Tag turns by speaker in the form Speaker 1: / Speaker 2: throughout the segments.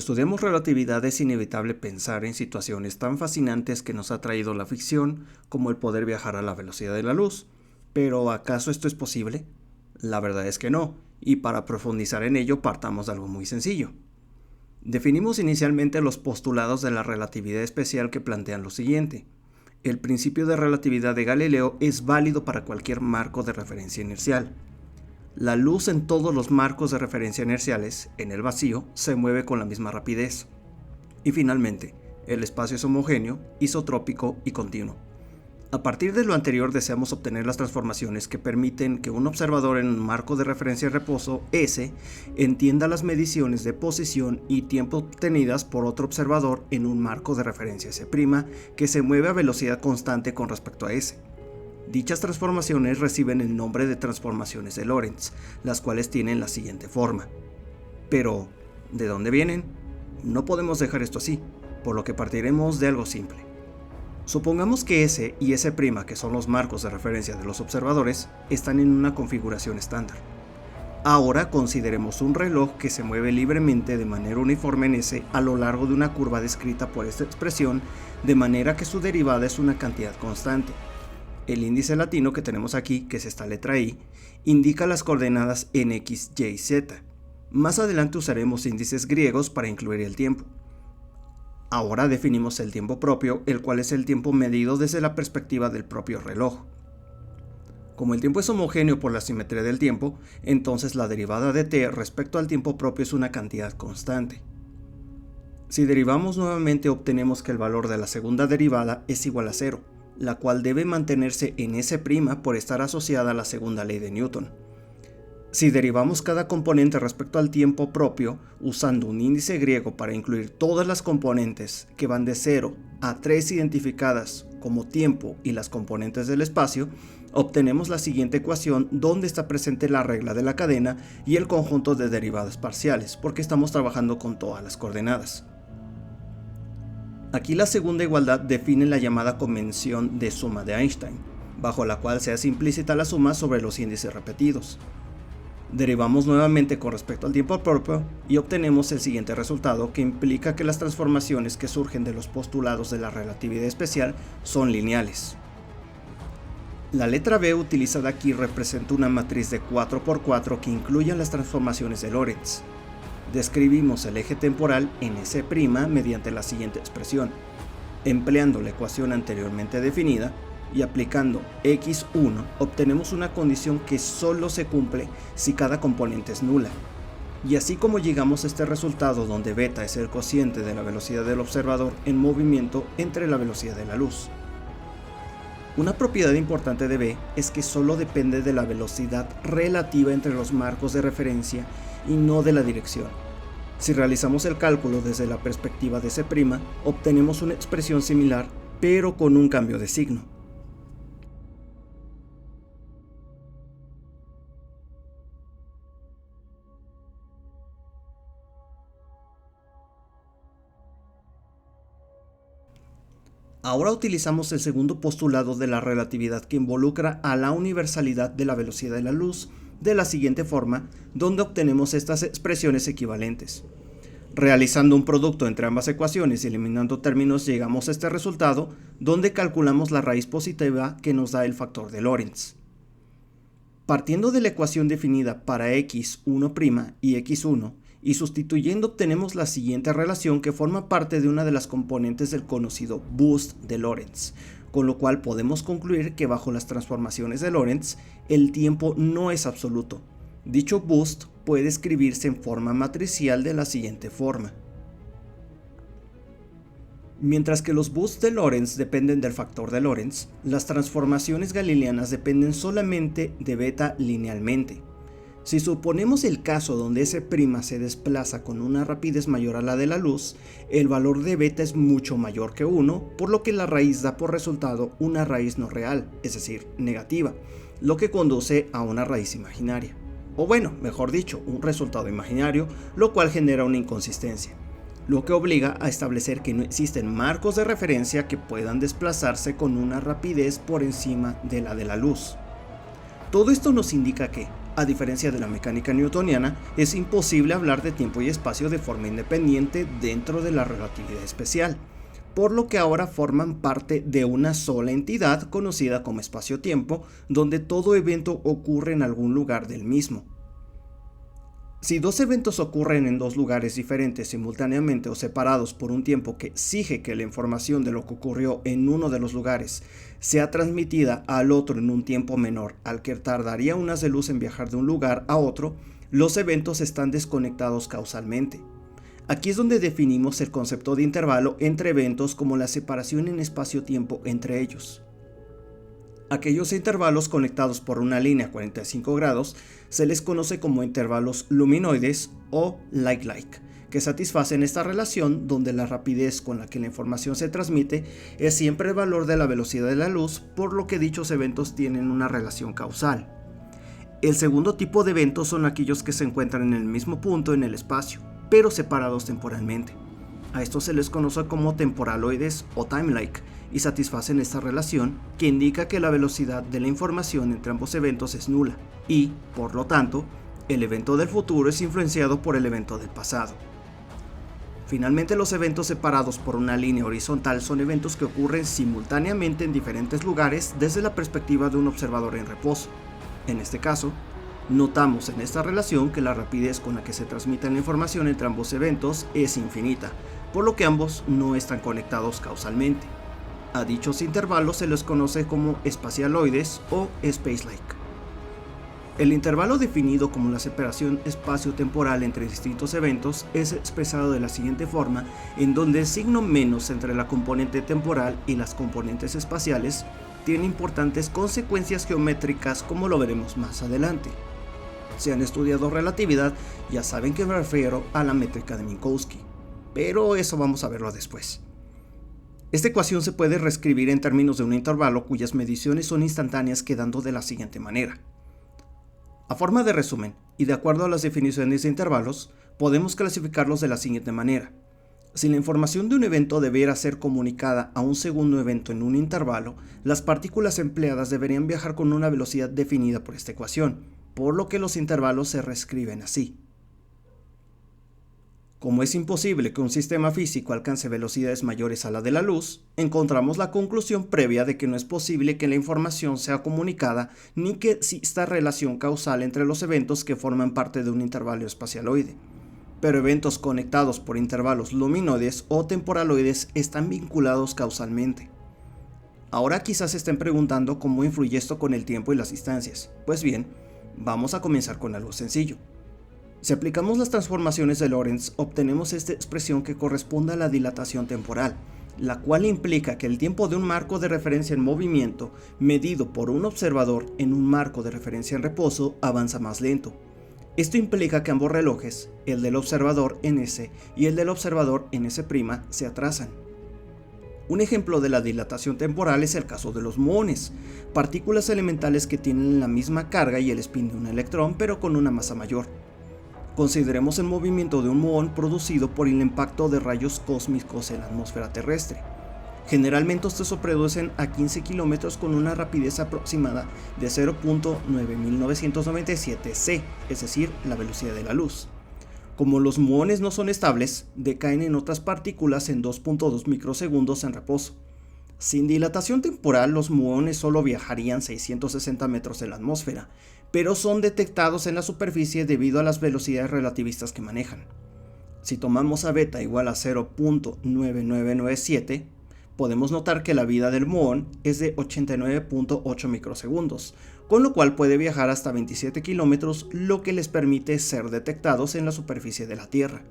Speaker 1: Estudiamos relatividad, es inevitable pensar en situaciones tan fascinantes que nos ha traído la ficción, como el poder viajar a la velocidad de la luz. Pero ¿acaso esto es posible? La verdad es que no, y para profundizar en ello partamos de algo muy sencillo. Definimos inicialmente los postulados de la relatividad especial que plantean lo siguiente. El principio de relatividad de Galileo es válido para cualquier marco de referencia inercial. La luz en todos los marcos de referencia inerciales, en el vacío, se mueve con la misma rapidez. Y finalmente, el espacio es homogéneo, isotrópico y continuo. A partir de lo anterior deseamos obtener las transformaciones que permiten que un observador en un marco de referencia de reposo, S, entienda las mediciones de posición y tiempo obtenidas por otro observador en un marco de referencia S', que se mueve a velocidad constante con respecto a S. Dichas transformaciones reciben el nombre de transformaciones de Lorentz, las cuales tienen la siguiente forma. Pero, ¿de dónde vienen? No podemos dejar esto así, por lo que partiremos de algo simple. Supongamos que S y S', que son los marcos de referencia de los observadores, están en una configuración estándar. Ahora consideremos un reloj que se mueve libremente de manera uniforme en S a lo largo de una curva descrita por esta expresión, de manera que su derivada es una cantidad constante. El índice latino que tenemos aquí, que es esta letra I, indica las coordenadas en X, Y, Z. Más adelante usaremos índices griegos para incluir el tiempo. Ahora definimos el tiempo propio, el cual es el tiempo medido desde la perspectiva del propio reloj. Como el tiempo es homogéneo por la simetría del tiempo, entonces la derivada de t respecto al tiempo propio es una cantidad constante. Si derivamos nuevamente, obtenemos que el valor de la segunda derivada es igual a 0, la cual debe mantenerse en S' por estar asociada a la segunda ley de Newton. Si derivamos cada componente respecto al tiempo propio, usando un índice griego para incluir todas las componentes que van de 0 a 3 identificadas como tiempo y las componentes del espacio, obtenemos la siguiente ecuación donde está presente la regla de la cadena y el conjunto de derivadas parciales, porque estamos trabajando con todas las coordenadas. Aquí la segunda igualdad define la llamada convención de suma de Einstein, bajo la cual se hace implícita la suma sobre los índices repetidos. Derivamos nuevamente con respecto al tiempo propio y obtenemos el siguiente resultado, que implica que las transformaciones que surgen de los postulados de la relatividad especial son lineales. La letra B utilizada aquí representa una matriz de 4×4 que incluye las transformaciones de Lorentz. Describimos el eje temporal en S' mediante la siguiente expresión. Empleando la ecuación anteriormente definida y aplicando x1, obtenemos una condición que solo se cumple si cada componente es nula. Y así como llegamos a este resultado donde beta es el cociente de la velocidad del observador en movimiento entre la velocidad de la luz. Una propiedad importante de B es que solo depende de la velocidad relativa entre los marcos de referencia y no de la dirección. Si realizamos el cálculo desde la perspectiva de S', obtenemos una expresión similar, pero con un cambio de signo. Ahora utilizamos el segundo postulado de la relatividad, que involucra a la universalidad de la velocidad de la luz, de la siguiente forma, donde obtenemos estas expresiones equivalentes. Realizando un producto entre ambas ecuaciones y eliminando términos, llegamos a este resultado, donde calculamos la raíz positiva que nos da el factor de Lorentz. Partiendo de la ecuación definida para x1' y x1, y sustituyendo, obtenemos la siguiente relación, que forma parte de una de las componentes del conocido boost de Lorentz, con lo cual podemos concluir que bajo las transformaciones de Lorentz, el tiempo no es absoluto. Dicho boost puede escribirse en forma matricial de la siguiente forma. Mientras que los boosts de Lorentz dependen del factor de Lorentz, las transformaciones galileanas dependen solamente de beta linealmente. Si suponemos el caso donde S' se desplaza con una rapidez mayor a la de la luz, el valor de beta es mucho mayor que 1, por lo que la raíz da por resultado una raíz no real, es decir, negativa, lo que conduce a una raíz imaginaria. O bueno, mejor dicho, un resultado imaginario, lo cual genera una inconsistencia, lo que obliga a establecer que no existen marcos de referencia que puedan desplazarse con una rapidez por encima de la luz. Todo esto nos indica que, A diferencia de la mecánica newtoniana, es imposible hablar de tiempo y espacio de forma independiente dentro de la relatividad especial, por lo que ahora forman parte de una sola entidad conocida como espacio-tiempo, donde todo evento ocurre en algún lugar del mismo. Si dos eventos ocurren en dos lugares diferentes simultáneamente o separados por un tiempo que exige que la información de lo que ocurrió en uno de los lugares sea transmitida al otro en un tiempo menor al que tardaría un haz de luz en viajar de un lugar a otro, los eventos están desconectados causalmente. Aquí es donde definimos el concepto de intervalo entre eventos como la separación en espacio-tiempo entre ellos. Aquellos intervalos conectados por una línea a 45 grados se les conoce como intervalos luminoides o light-like, que satisfacen esta relación donde la rapidez con la que la información se transmite es siempre el valor de la velocidad de la luz, por lo que dichos eventos tienen una relación causal. El segundo tipo de eventos son aquellos que se encuentran en el mismo punto en el espacio, pero separados temporalmente. A estos se les conoce como temporaloides o time-like, y satisfacen esta relación que indica que la velocidad de la información entre ambos eventos es nula y, por lo tanto, el evento del futuro es influenciado por el evento del pasado. Finalmente, los eventos separados por una línea horizontal son eventos que ocurren simultáneamente en diferentes lugares desde la perspectiva de un observador en reposo. En este caso, notamos en esta relación que la rapidez con la que se transmite la información entre ambos eventos es infinita, por lo que ambos no están conectados causalmente. A dichos intervalos se los conoce como espacialoides o space-like. El intervalo definido como la separación espacio-temporal entre distintos eventos es expresado de la siguiente forma, en donde el signo menos entre la componente temporal y las componentes espaciales tiene importantes consecuencias geométricas, como lo veremos más adelante. Si han estudiado relatividad, ya saben que me refiero a la métrica de Minkowski, pero eso vamos a verlo después. Esta ecuación se puede reescribir en términos de un intervalo cuyas mediciones son instantáneas, quedando de la siguiente manera. A forma de resumen, y de acuerdo a las definiciones de intervalos, podemos clasificarlos de la siguiente manera. Si la información de un evento debiera ser comunicada a un segundo evento en un intervalo, las partículas empleadas deberían viajar con una velocidad definida por esta ecuación, por lo que los intervalos se reescriben así. Como es imposible que un sistema físico alcance velocidades mayores a la de la luz, encontramos la conclusión previa de que no es posible que la información sea comunicada ni que exista relación causal entre los eventos que forman parte de un intervalo espacialoide. Pero eventos conectados por intervalos luminoides o temporaloides están vinculados causalmente. Ahora quizás se estén preguntando cómo influye esto con el tiempo y las distancias. Pues bien, vamos a comenzar con algo sencillo. Si aplicamos las transformaciones de Lorentz, obtenemos esta expresión que corresponde a la dilatación temporal, la cual implica que el tiempo de un marco de referencia en movimiento, medido por un observador en un marco de referencia en reposo, avanza más lento. Esto implica que ambos relojes, el del observador ns y el del observador ns', se atrasan. Un ejemplo de la dilatación temporal es el caso de los muones, partículas elementales que tienen la misma carga y el spin de un electrón, pero con una masa mayor. Consideremos el movimiento de un muón producido por el impacto de rayos cósmicos en la atmósfera terrestre. Generalmente estos se producen a 15 km con una rapidez aproximada de 0.9997 c, es decir, la velocidad de la luz. Como los muones no son estables, decaen en otras partículas en 2.2 microsegundos en reposo. Sin dilatación temporal, los muones solo viajarían 660 metros en la atmósfera, pero son detectados en la superficie debido a las velocidades relativistas que manejan. Si tomamos a beta igual a 0.9997, podemos notar que la vida del muón es de 89.8 microsegundos, con lo cual puede viajar hasta 27 kilómetros, lo que les permite ser detectados en la superficie de la Tierra.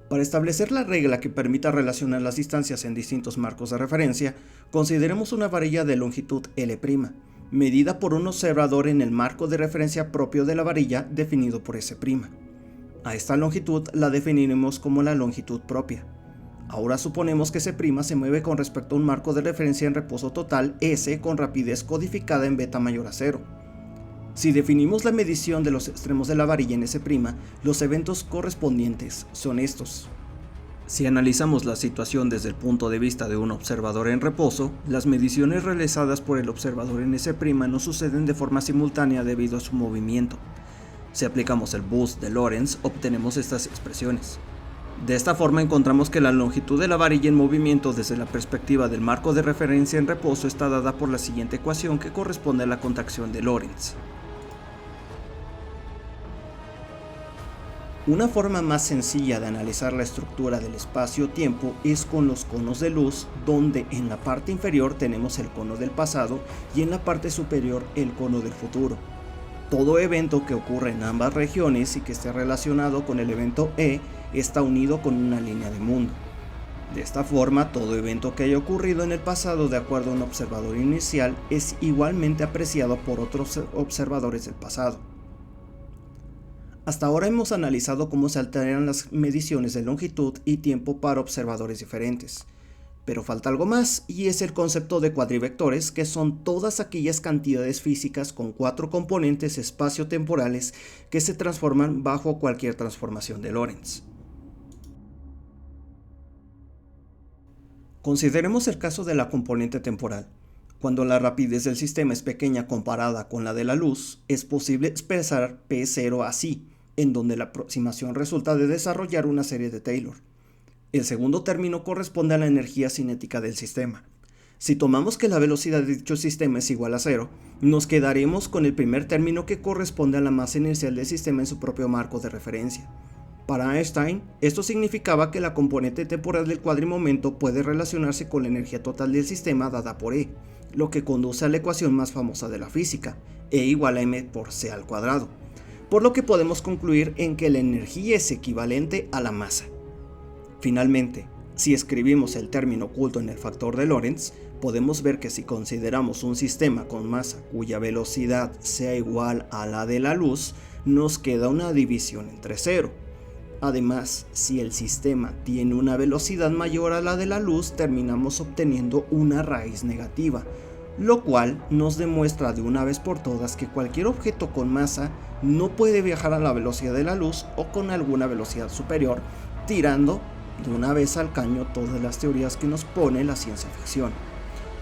Speaker 1: Para establecer la regla que permita relacionar las distancias en distintos marcos de referencia, consideremos una varilla de longitud L', medida por un observador en el marco de referencia propio de la varilla definido por S'. A esta longitud la definiremos como la longitud propia. Ahora suponemos que S' se mueve con respecto a un marco de referencia en reposo total S con rapidez codificada en beta mayor a 0. Si definimos la medición de los extremos de la varilla en S', los eventos correspondientes son estos. Si analizamos la situación desde el punto de vista de un observador en reposo, las mediciones realizadas por el observador en S' no suceden de forma simultánea debido a su movimiento. Si aplicamos el boost de Lorentz, obtenemos estas expresiones. De esta forma encontramos que la longitud de la varilla en movimiento desde la perspectiva del marco de referencia en reposo está dada por la siguiente ecuación que corresponde a la contracción de Lorentz. Una forma más sencilla de analizar la estructura del espacio-tiempo es con los conos de luz, donde en la parte inferior tenemos el cono del pasado y en la parte superior el cono del futuro. Todo evento que ocurre en ambas regiones y que esté relacionado con el evento E está unido con una línea de mundo. De esta forma, todo evento que haya ocurrido en el pasado de acuerdo a un observador inicial es igualmente apreciado por otros observadores del pasado. Hasta ahora hemos analizado cómo se alteran las mediciones de longitud y tiempo para observadores diferentes. Pero falta algo más, y es el concepto de cuadrivectores, que son todas aquellas cantidades físicas con 4 componentes espaciotemporales que se transforman bajo cualquier transformación de Lorentz. Consideremos el caso de la componente temporal. Cuando la rapidez del sistema es pequeña comparada con la de la luz, es posible expresar P0 así, en donde la aproximación resulta de desarrollar una serie de Taylor. El segundo término corresponde a la energía cinética del sistema. Si tomamos que la velocidad de dicho sistema es igual a 0, nos quedaremos con el primer término que corresponde a la masa inercial del sistema en su propio marco de referencia. Para Einstein, esto significaba que la componente temporal del cuadrimomento puede relacionarse con la energía total del sistema dada por E, lo que conduce a la ecuación más famosa de la física, E igual a m por c al cuadrado, por lo que podemos concluir en que la energía es equivalente a la masa. Finalmente, si escribimos el término oculto en el factor de Lorentz, podemos ver que si consideramos un sistema con masa cuya velocidad sea igual a la de la luz, nos queda una división entre 0. Además, si el sistema tiene una velocidad mayor a la de la luz, terminamos obteniendo una raíz negativa, lo cual nos demuestra de una vez por todas que cualquier objeto con masa no puede viajar a la velocidad de la luz o con alguna velocidad superior, tirando de una vez al caño todas las teorías que nos pone la ciencia ficción.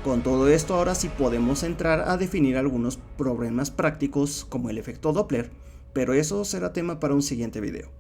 Speaker 1: Con todo esto, ahora sí podemos entrar a definir algunos problemas prácticos como el efecto Doppler, pero eso será tema para un siguiente video.